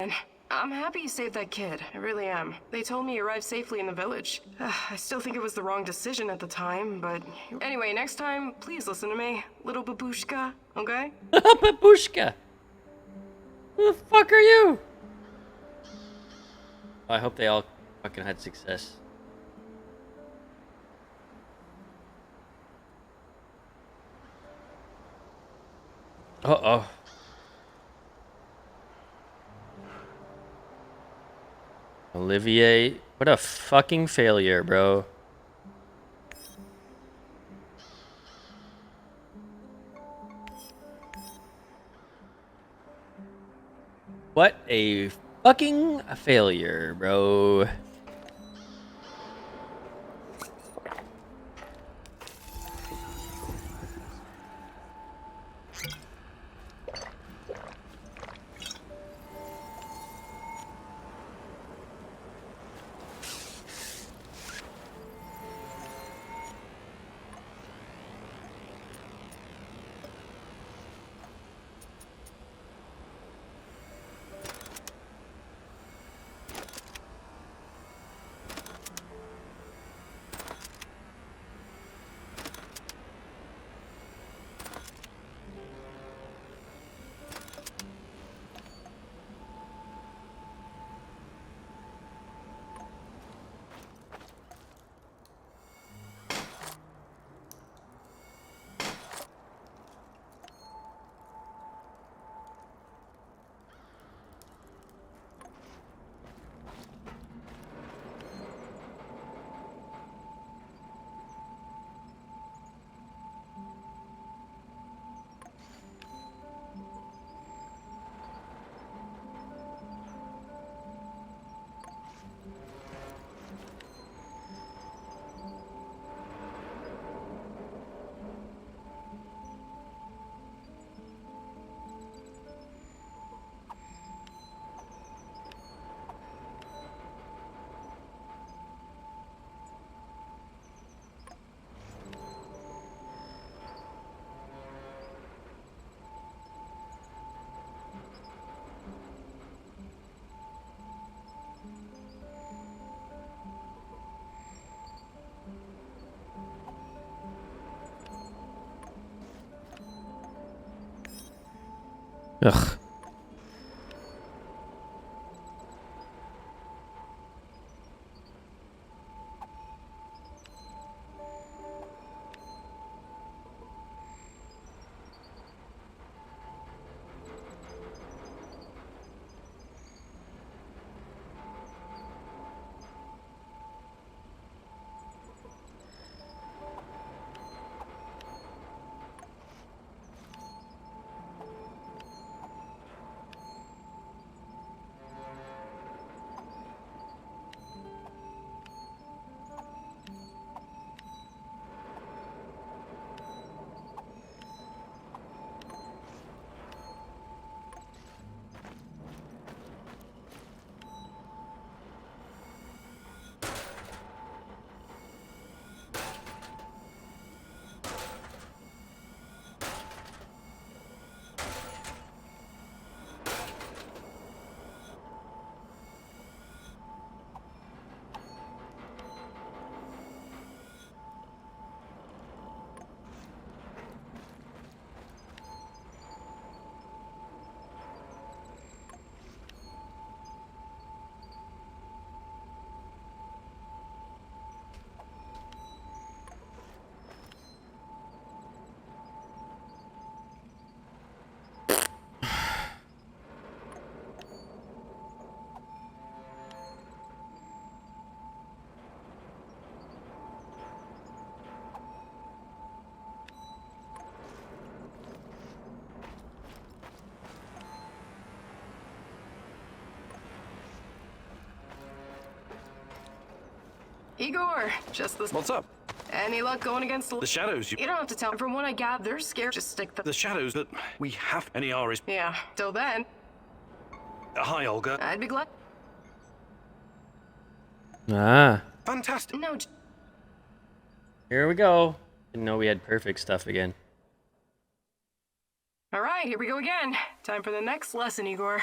And I'm happy you saved that kid. I really am. They told me you arrived safely in the village. I still think it was the wrong decision at the time, but... Anyway, next time, please listen to me. Little babushka, okay? Babushka! Who the fuck are you? I hope they all fucking had success. Uh-oh. Olivier, what a fucking failure, bro. What a fucking failure, bro. Ugh. Igor, just this. What's up? Any luck going against The shadows. You don't have to tell. From what I gather, they're scared. Just stick The shadows that we have. Any are is. Yeah, till then. Hi, Olga. I'd be glad. Ah. Fantastic. No. Here we go. Didn't know we had perfect stuff again. All right, here we go again. Time for the next lesson, Igor.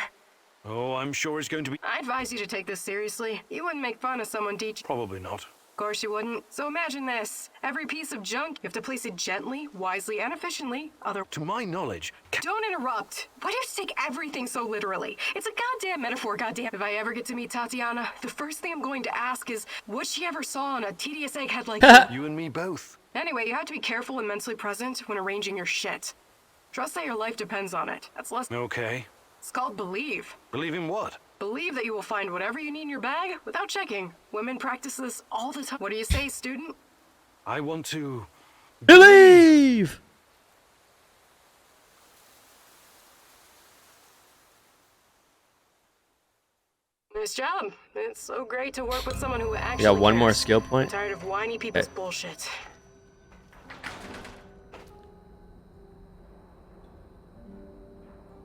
Oh, I'm sure it's going to be... I advise you to take this seriously. You wouldn't make fun of someone teaching. Probably not. Of course you wouldn't. So imagine this. Every piece of junk, you have to place it gently, wisely, and efficiently. To my knowledge... Don't interrupt. Why do you take everything so literally? It's a goddamn metaphor, goddamn. If I ever get to meet Tatiana, the first thing I'm going to ask is what she ever saw on a tedious egghead like you. You and me both. Anyway, you have to be careful and mentally present when arranging your shit. Trust that your life depends on it. That's less... Okay. It's called believe. Believe in what? Believe that you will find whatever you need in your bag without checking. Women practice this all the time. What do you say, student? I want to... Believe! Nice job. It's so great to work with someone who actually You got one more cares. skill I'm point? tired of whiny people's bullshit.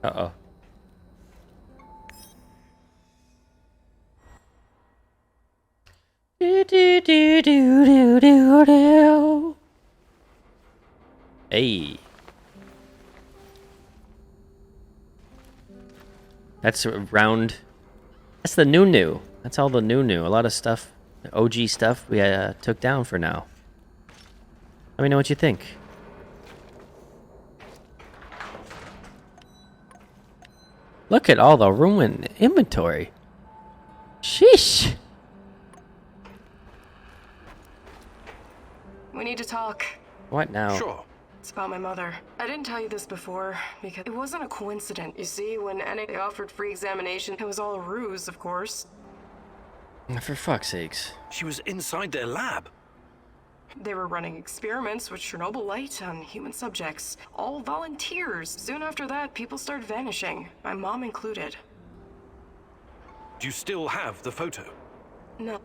Uh-oh. Do, do, do, do, do, do, do. Hey. That's around. That's the new. That's all the new. A lot of stuff, OG stuff we took down for now. Let me know what you think. Look at all the ruined inventory. Sheesh. We need to talk. What now? Sure. It's about my mother. I didn't tell you this before because it wasn't a coincidence. You see, when NA offered free examination, it was all a ruse, of course. For fuck's sakes. She was inside their lab. They were running experiments with Chernobylite on human subjects, all volunteers. Soon after that, people started vanishing, my mom included. Do you still have the photo? No,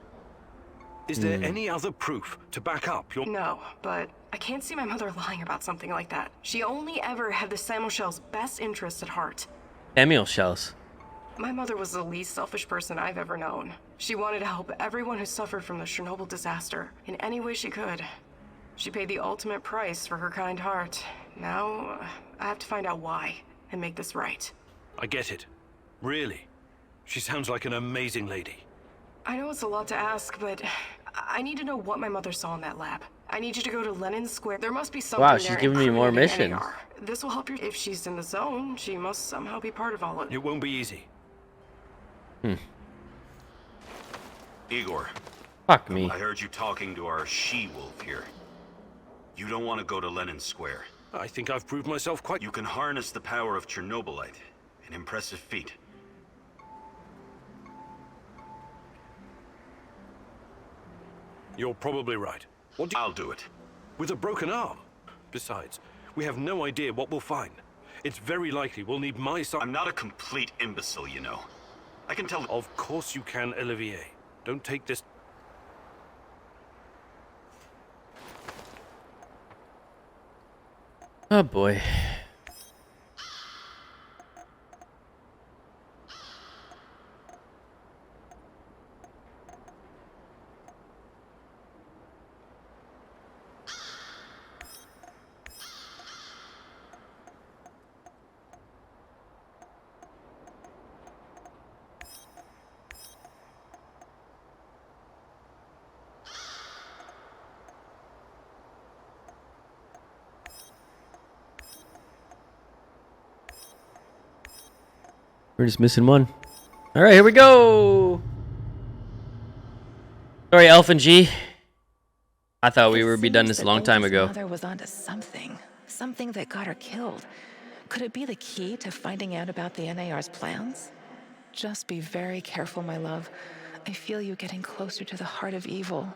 Is there any other proof to back up your... no, but I can't see my mother lying about something like that. She only ever had the Samuel's best interest at heart. Samuel shells. My mother was the least selfish person I've ever known. She wanted to help everyone who suffered from the Chernobyl disaster in any way she could. She paid the ultimate price for her kind heart. Now, I have to find out why and make this right. I get it. Really. She sounds like an amazing lady. I know it's a lot to ask, but I need to know what my mother saw in that lab. I need you to go to Lenin Square. There must be something Wow, there she's giving me more incriminating missions. NAR. This will help you. If she's in the zone, she must somehow be part of all of it. It won't be easy. Igor, Fuck me. I heard you talking to our she-wolf here. You don't want to go to Lenin Square. I think I've proved myself quite... You can harness the power of Chernobylite. An impressive feat. You're probably right. What do you... I'll do it. With a broken arm? Besides, we have no idea what we'll find. It's very likely we'll need my side... I'm not a complete imbecile, you know. I can tell... Of course you can, Olivier. Don't take this... Oh boy. We're just missing one. All right, here we go. Sorry, Elf and G. I thought we would be done this a long time ago. Mother was onto something that got her killed. Could it be the key to finding out about the NAR's plans? Just be very careful, my love. I feel you getting closer to the heart of evil.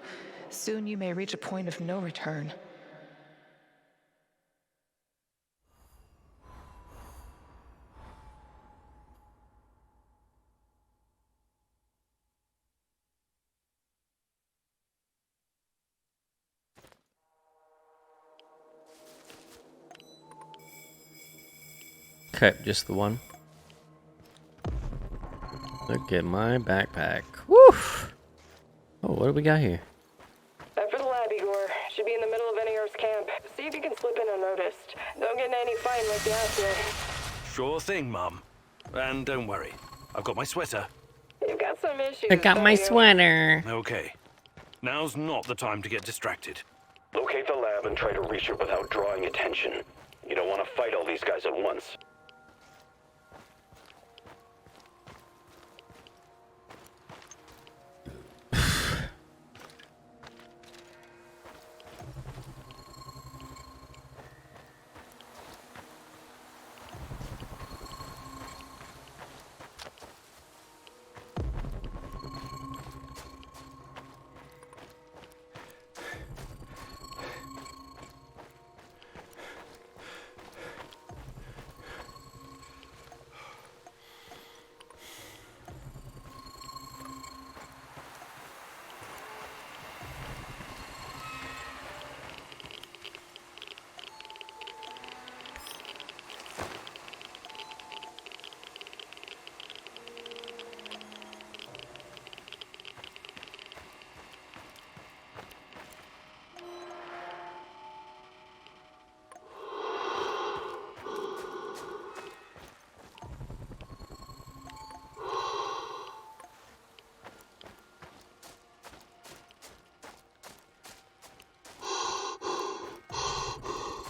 Soon you may reach a point of no return. Okay, just the one. Look at my backpack. Woof! Oh, what do we got here? For the lab, Igor. Should be in the middle of NAR's camp. See if you can slip in unnoticed. Don't get in any fight like the last year. Sure thing, Mum. And don't worry. I've got my sweater. You got some issues. I got don't my you? sweater. Okay. Now's not the time to get distracted. Locate the lab and try to reach it without drawing attention. You don't want to fight all these guys at once.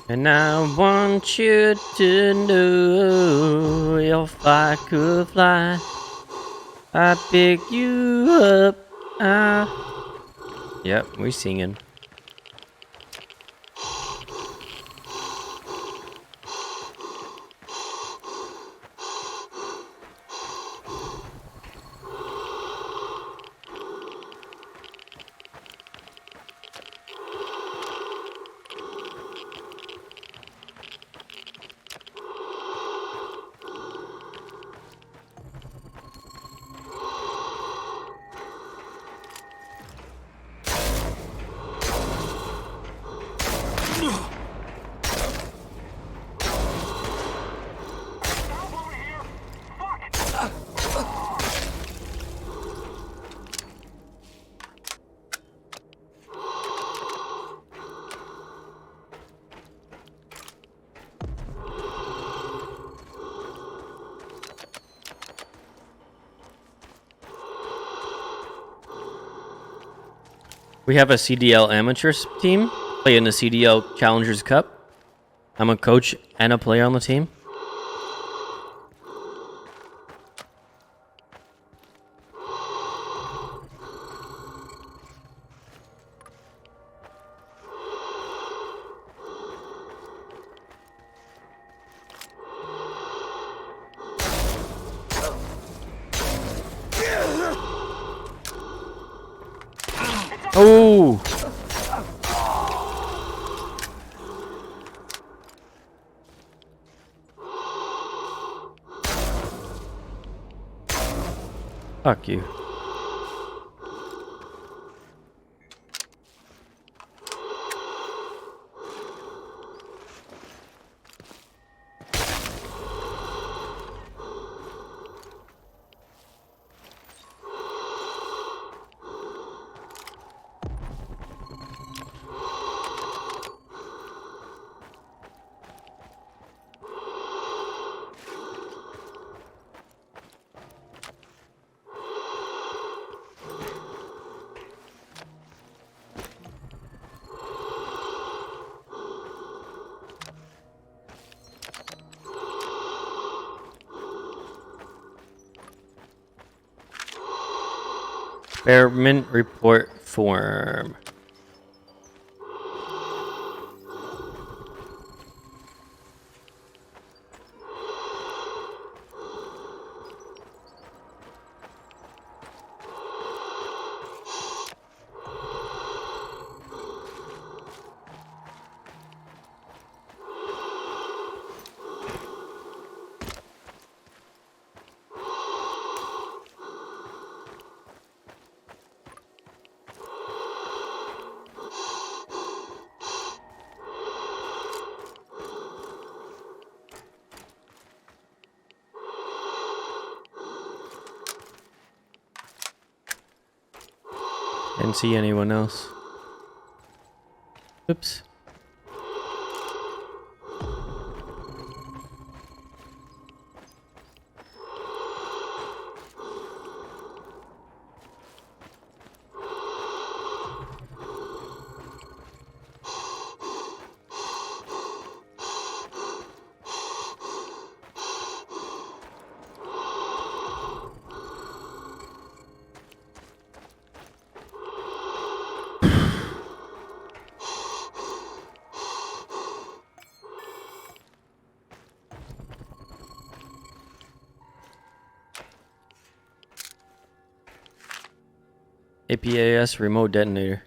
And I want you to know if I could fly, I'd pick you up. Yep, we singing. We have a CDL amateurs team, play in the CDL Challengers Cup. I'm a coach and a player on the team. Oh! Fuck you. Experiment report form. Didn't see anyone else. Oops. APAS remote detonator.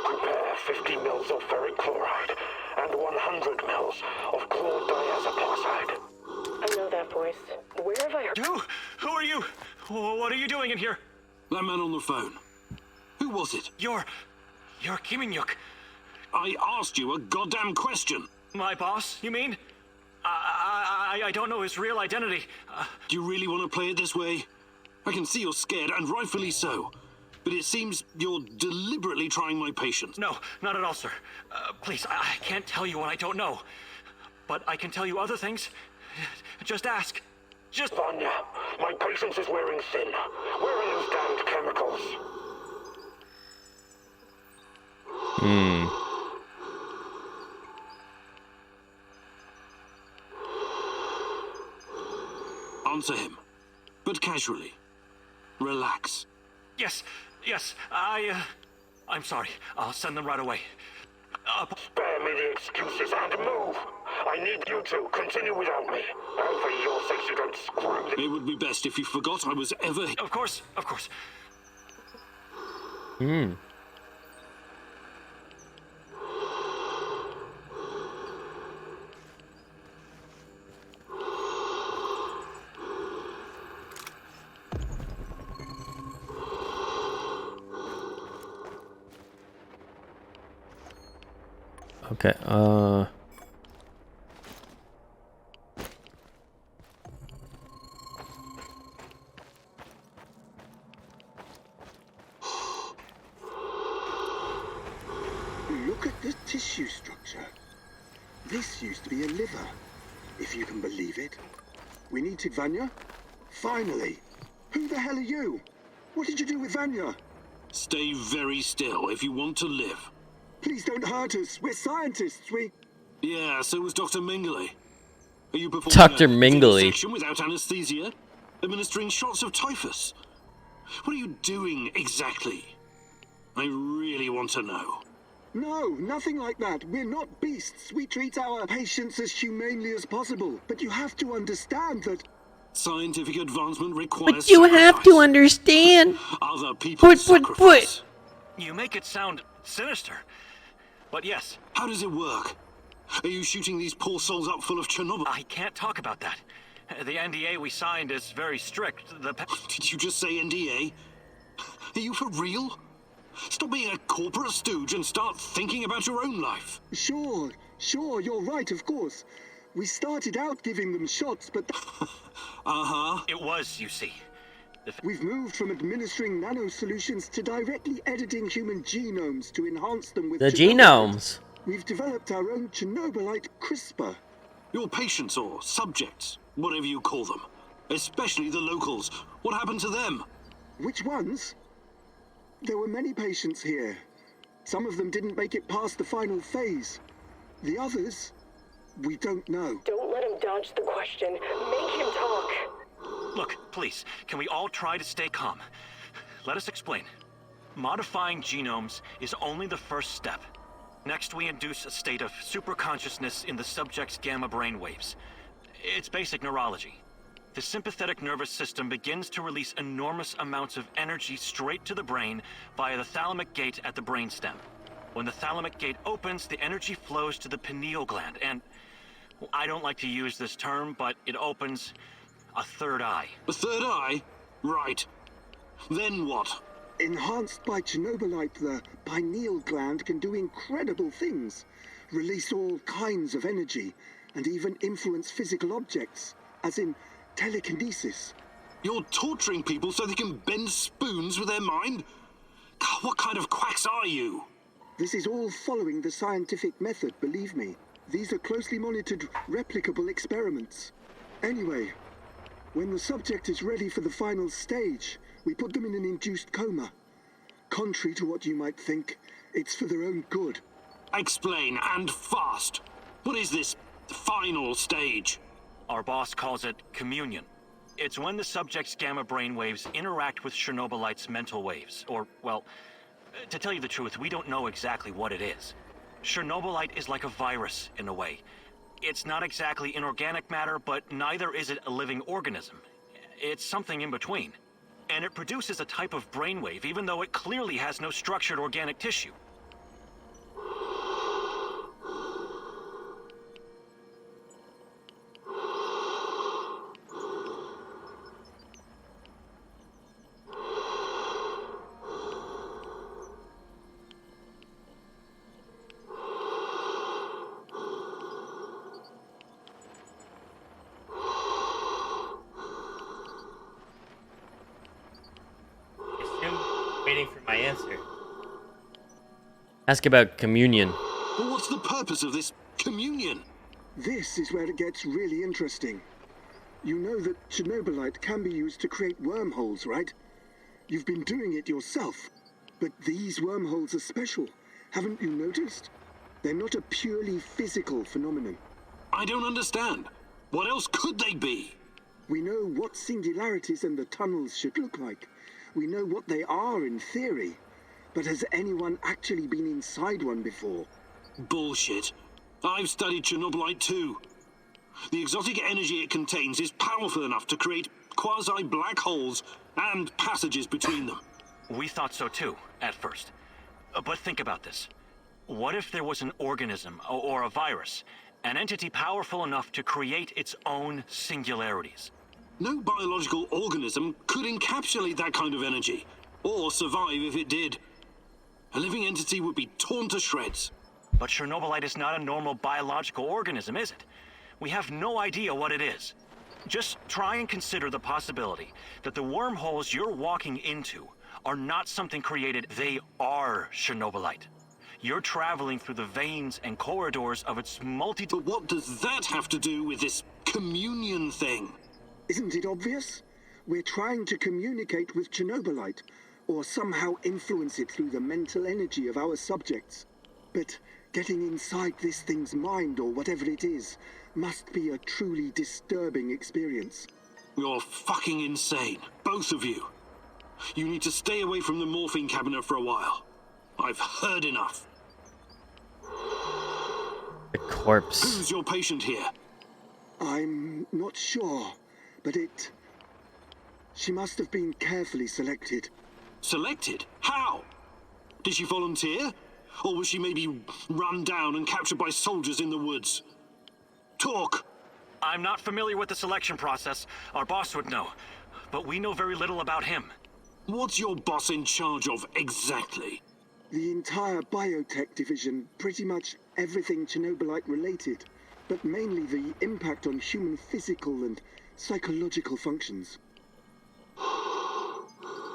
Prepare 50 mils of ferric chloride and 100 mils of chlordiazepoxide. I know that voice. Where have I heard? Who are you? What are you doing in here? That man on the phone. Who was it? You're Kim In-yuk. I asked you a goddamn question. My boss, you mean? I don't know his real identity. Do you really want to play it this way? I can see you're scared, and rightfully so. But it seems you're deliberately trying my patience. No, not at all, sir. Please, I can't tell you what I don't know. But I can tell you other things. Just ask. Just... Vanya, my patience is wearing thin. Where are those damned chemicals? Answer him, but casually. Relax. Yes, I'm sorry. I'll send them right away. Spare me the excuses and move. I need you to continue without me. And for your sakes, you don't screw the... It would be best if you forgot I was ever... Of course. Okay, Look at the tissue structure. This used to be a liver, if you can believe it. We needed Vanya? Finally! Who the hell are you? What did you do with Vanya? Stay very still if you want to live. Please don't hurt us. We're scientists. Yeah, so was Dr. Mengele. Are you performing Dr. a Mengele. dissection without anesthesia? Administering shots of typhus? What are you doing exactly? I really want to know. No, nothing like that. We're not beasts. We treat our patients as humanely as possible. But you have to understand that... Scientific advancement requires but you have to sacrifice. understand. Other people's sacrifice. You make it sound sinister. But yes, How does it work? Are you shooting these poor souls up full of Chernobyl? I can't talk about that. The NDA we signed is very strict. Did you just say NDA? Are you for real? Stop being a corporate stooge and start thinking about your own life. Sure, you're right, of course. We started out giving them shots, but... It was, you see. We've moved from administering nano-solutions to directly editing human genomes to enhance them with... The Chernobylite. genomes. We've developed our own Chernobylite CRISPR. Your patients or subjects, whatever you call them, especially the locals, what happened to them? Which ones? There were many patients here. Some of them didn't make it past the final phase. The others, we don't know. Don't let him dodge the question. Make him talk. Look, please, can we all try to stay calm? Let us explain. Modifying genomes is only the first step. Next, we induce a state of superconsciousness in the subject's gamma brainwaves. It's basic neurology. The sympathetic nervous system begins to release enormous amounts of energy straight to the brain via the thalamic gate at the brainstem. When the thalamic gate opens, the energy flows to the pineal gland, and I don't like to use this term, but it opens a third eye. A third eye? Right. Then what? Enhanced by Chernobylite, the pineal gland can do incredible things. Release all kinds of energy, and even influence physical objects, as in telekinesis. You're torturing people so they can bend spoons with their mind? God, what kind of quacks are you? This is all following the scientific method, believe me. These are closely monitored, replicable experiments. Anyway, when the subject is ready for the final stage, we put them in an induced coma. Contrary to what you might think, it's for their own good. Explain, and fast. What is this final stage? Our boss calls it communion. It's when the subject's gamma brainwaves interact with Chernobylite's mental waves. Or, well, to tell you the truth, we don't know exactly what it is. Chernobylite is like a virus, in a way. It's not exactly inorganic matter, but neither is it a living organism. It's something in between. And it produces a type of brainwave, even though it clearly has no structured organic tissue. Waiting for my answer. Ask about communion. But what's the purpose of this communion? This is where it gets really interesting. You know that Chernobylite can be used to create wormholes, right? You've been doing it yourself. But these wormholes are special. Haven't you noticed? They're not a purely physical phenomenon. I don't understand. What else could they be? We know what singularities and the tunnels should look like. We know what they are in theory. But has anyone actually been inside one before? Bullshit. I've studied Chernobylite too. The exotic energy it contains is powerful enough to create quasi-black holes and passages between them. We thought so too, at first. But think about this. What if there was an organism, or a virus, an entity powerful enough to create its own singularities? No biological organism could encapsulate that kind of energy, or survive if it did. A living entity would be torn to shreds. But Chernobylite is not a normal biological organism, is it? We have no idea what it is. Just try and consider the possibility that the wormholes you're walking into are not something created, they are Chernobylite. You're traveling through the veins and corridors of its But what does that have to do with this communion thing? Isn't it obvious? We're trying to communicate with Chernobylite, or somehow influence it through the mental energy of our subjects. But getting inside this thing's mind, or whatever it is, must be a truly disturbing experience. You're fucking insane, both of you. You need to stay away from the morphine cabinet for a while. I've heard enough. The corpse. Who's your patient here? I'm not sure, but she must have been carefully selected. Selected? How? Did she volunteer? Or was she maybe run down and captured by soldiers in the woods? Talk! I'm not familiar with the selection process. Our boss would know. But we know very little about him. What's your boss in charge of exactly? The entire biotech division, pretty much everything Chernobylite related, but mainly the impact on human physical and psychological functions.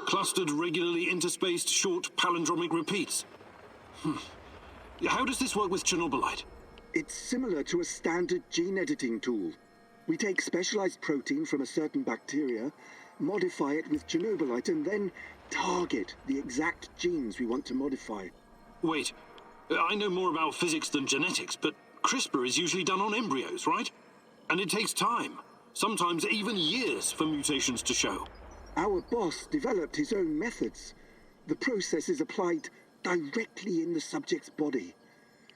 Clustered, regularly interspaced, short palindromic repeats. How does this work with Chernobylite? It's similar to a standard gene editing tool. We take specialized protein from a certain bacteria, modify it with Chernobylite, and then target the exact genes we want to modify. Wait, I know more about physics than genetics, but CRISPR is usually done on embryos, right? And it takes time, sometimes even years, for mutations to show. Our boss developed his own methods. The process is applied directly in the subject's body.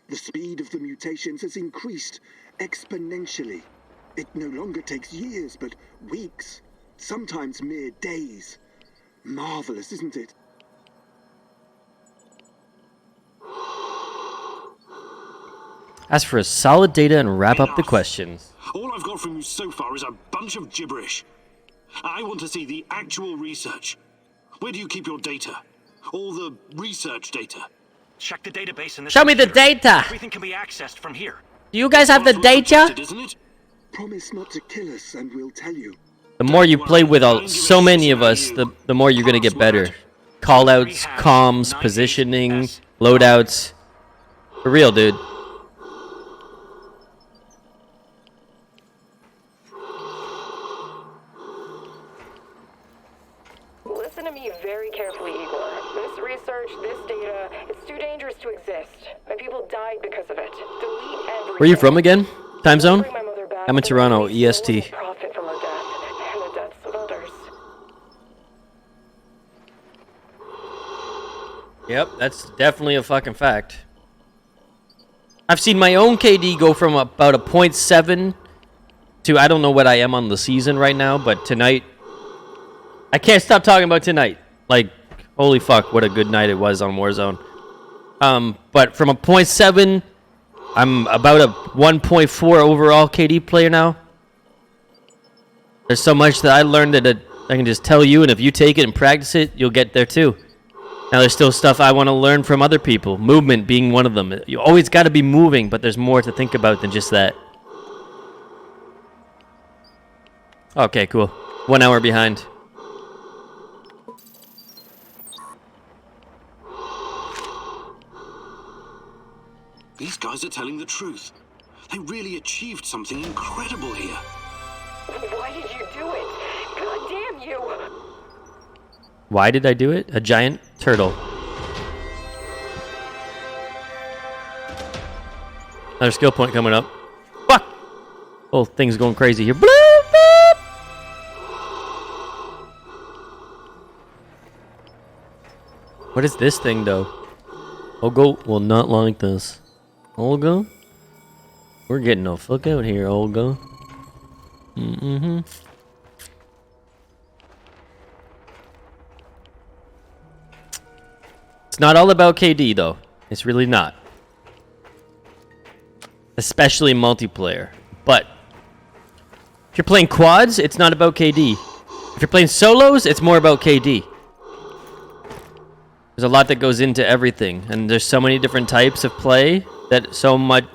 The speed of the mutations has increased exponentially. It no longer takes years, but weeks, sometimes mere days. Marvelous, isn't it? Ask for a solid data and wrap up the Enough. questions. All I've got from you so far is a bunch of gibberish. I want to see the actual research. Where do you keep your data? All the research data? Check the database in this Show me the computer. data! Everything can be accessed from here. Do you guys have the Password data? protected, isn't it? Promise not to kill us and we'll tell you. The more you play with so many of us, the more you're gonna get better. Callouts, comms, positioning, loadouts. For real, dude. died because of it. Delete everything. Where are you from again? Time zone? Bring my mother back, I'm in and Toronto, maybe someone EST. will profit from her death and the deaths of others. Yep, that's definitely a fucking fact. I've seen my own KD go from about a 0.7 to I don't know what I am on the season right now, but tonight I can't stop talking about tonight. Like, holy fuck, what a good night it was on Warzone. But from a 0.7, I'm about a 1.4 overall KD player now. There's so much that I learned that I can just tell you, and if you take it and practice it, you'll get there too. Now, there's still stuff I want to learn from other people. Movement being one of them. You always got to be moving, but there's more to think about than just that. Okay, cool. 1 hour behind. These guys are telling the truth. They really achieved something incredible here. Why did you do it? God damn you! Why did I do it? A giant turtle. Another skill point coming up. Fuck! Whole thing's going crazy here. Bloop, bloop. What is this thing, though? Olga will not like this. Olga? We're getting the fuck out here, Olga. Mm-hmm. It's not all about KD, though. It's really not. Especially multiplayer. But if you're playing quads, it's not about KD. If you're playing solos, it's more about KD. There's a lot that goes into everything, and there's so many different types of play that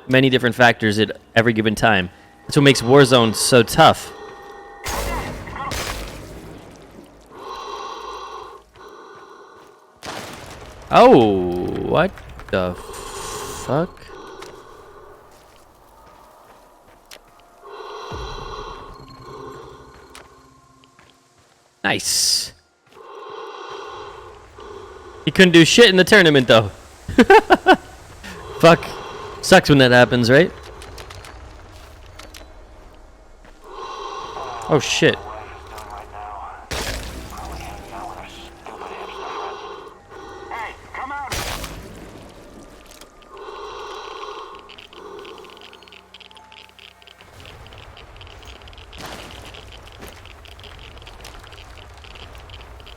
many different factors at every given time. That's what makes Warzone so tough. Oh, what the fuck? Nice. He couldn't do shit in the tournament, though. Fuck. Sucks when that happens, right? Oh, shit. Hey, come out!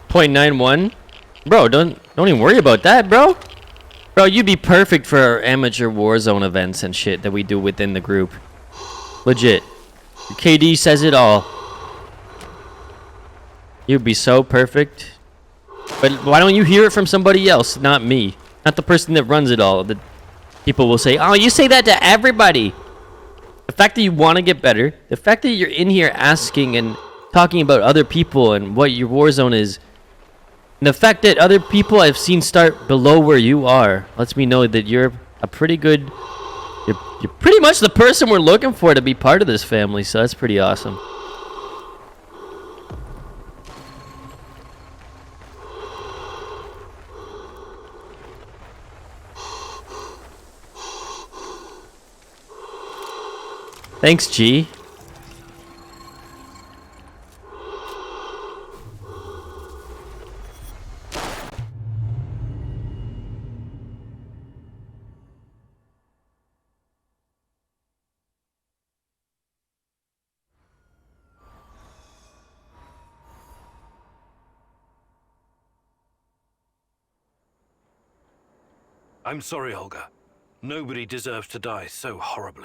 .91? Bro, don't even worry about that, bro. Bro, you'd be perfect for our amateur Warzone events and shit that we do within the group. Legit. Your KD says it all. You'd be so perfect. But why don't you hear it from somebody else, not me? Not the person that runs it all. The people will say, oh, you say that to everybody. The fact that you want to get better, the fact that you're in here asking and talking about other people and what your Warzone is, and the fact that other people I've seen start below where you are lets me know that you're a pretty good... You're pretty much the person we're looking for to be part of this family, so that's pretty awesome. Thanks, G. I'm sorry, Olga. Nobody deserves to die so horribly.